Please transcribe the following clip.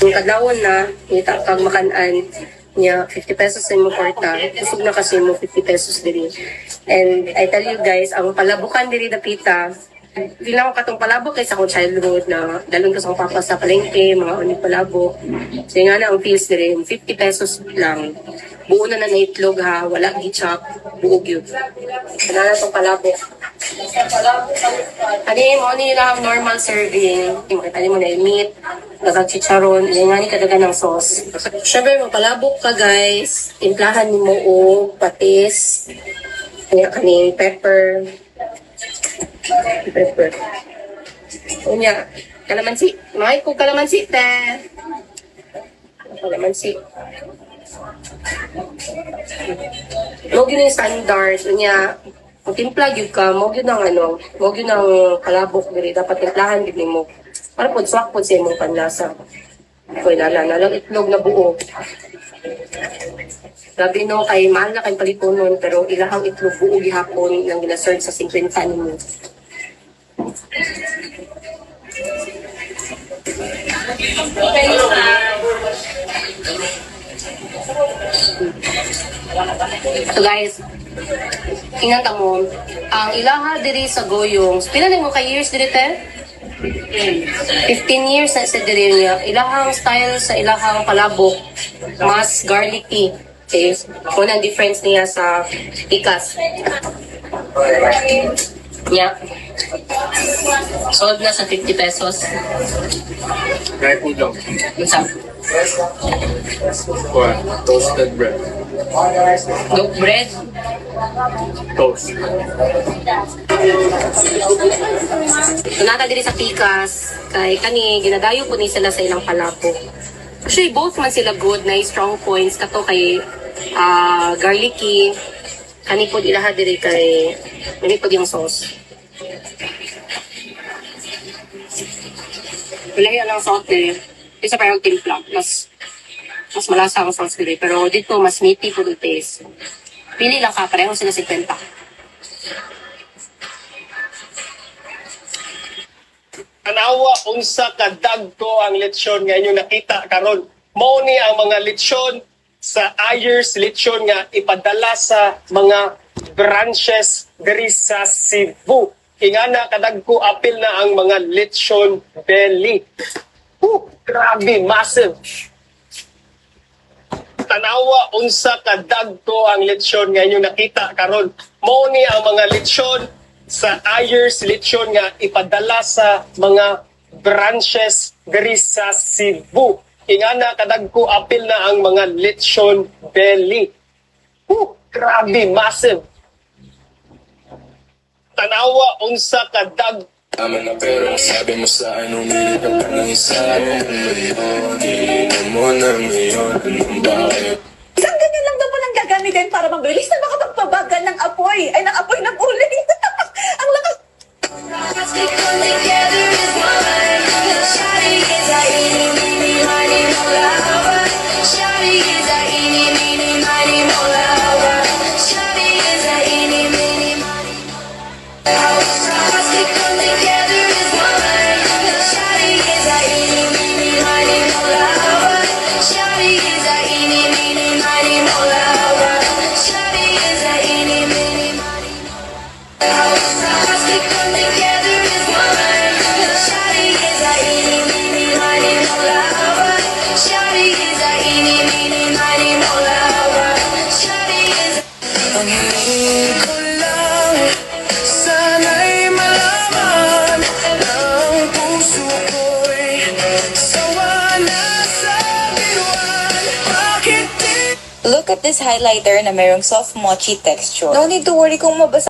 Yung kadlawon na, kita kag makan-an niya 50 pesos sa imong kwarta, kusog na kasi mo 50 pesos diri. And I tell you guys, ang palabukan diri dapita, di na ako katong palabok kaysa akong childhood na dalon ko sa akong papa sa palengke, mga unig palabok. So nga na ang fees diri, 50 pesos lang. Buo na itlog ha, wala gichop, buog yun. Kana na itong palabok. Mo nila ang normal serving. Ano mo na meat, dagang chicharon, yan nga ni kadagan ng sauce. Siyempre, magpalabok ka guys. Timplahan mo o patis. Kanya kaning pepper. Pepper. Unya, kalamansi. Mahal ko kalamansi, te. Kalamansi. Mo yun yung standard. Unya, kung timpla yun ka, mo yun ang mo yun ang palabok diri. Dapat timplahan yun mo. Para po, swak po sa imong panlasa. Kaya nalang itlog na buo. Grabe no, kay mahal na kay palitonon, pero ilahang itlog buo gihapon nang ginaserve sa 50 nimo. So guys, tingnan mo, ang ilaha diri sa goyong, pila na mo ka years diri te? 15 years na sa diri niya. Ilahang style sa ilahang palabok, mas garlicky. Okay, unang difference niya sa ikas. Yeah. Sold na sa 50 pesos. Dry food lang. What's up? Or toasted bread. Dog bread. Toast. Tunata diri sa pikas. Kay kani, ginadayo po ni sila sa ilang palabok. Actually, both man sila good na strong points. Kato kay garlicky. Kani po ilaha diri kay hindi po yung sauce. Wala yan ang sauce diri. Isa parang timpla. Mas malasa ang sauce diri. Pero dito, mas meaty po the taste. Pili lang ka, pareho sila 50. Anawa unsa ka dagko ang lechon nga inyong nakita karon. Mao ni ang mga lechon sa Ayers lechon nga ipadala sa mga branches diri sa Cebu. Ingana kadagko apil na ang mga lechon belly. Grabe, massive. Tanawa unsa ka dagko ang lechon nga inyong nakita karon. Mao ni ang mga lechon sa Ayers lechon nga ipadala sa mga branches diri sa Cebu. Ingana kadagko apil na ang mga lechon belly. Grabe, massive. Tanawa unsa ka dagko Tama na pero sabi mo sa akin umili ka pa ng isa. Hindi mo na ngayon. Anong bakit? Isang ganyan lang daw po nang gagamitin para mabilis na makapagpabagal ng apoy. Ay, ng apoy ng uling. Ang lakas. Look at this highlighter na mayroong soft mochi texture. No need to worry kung mabasa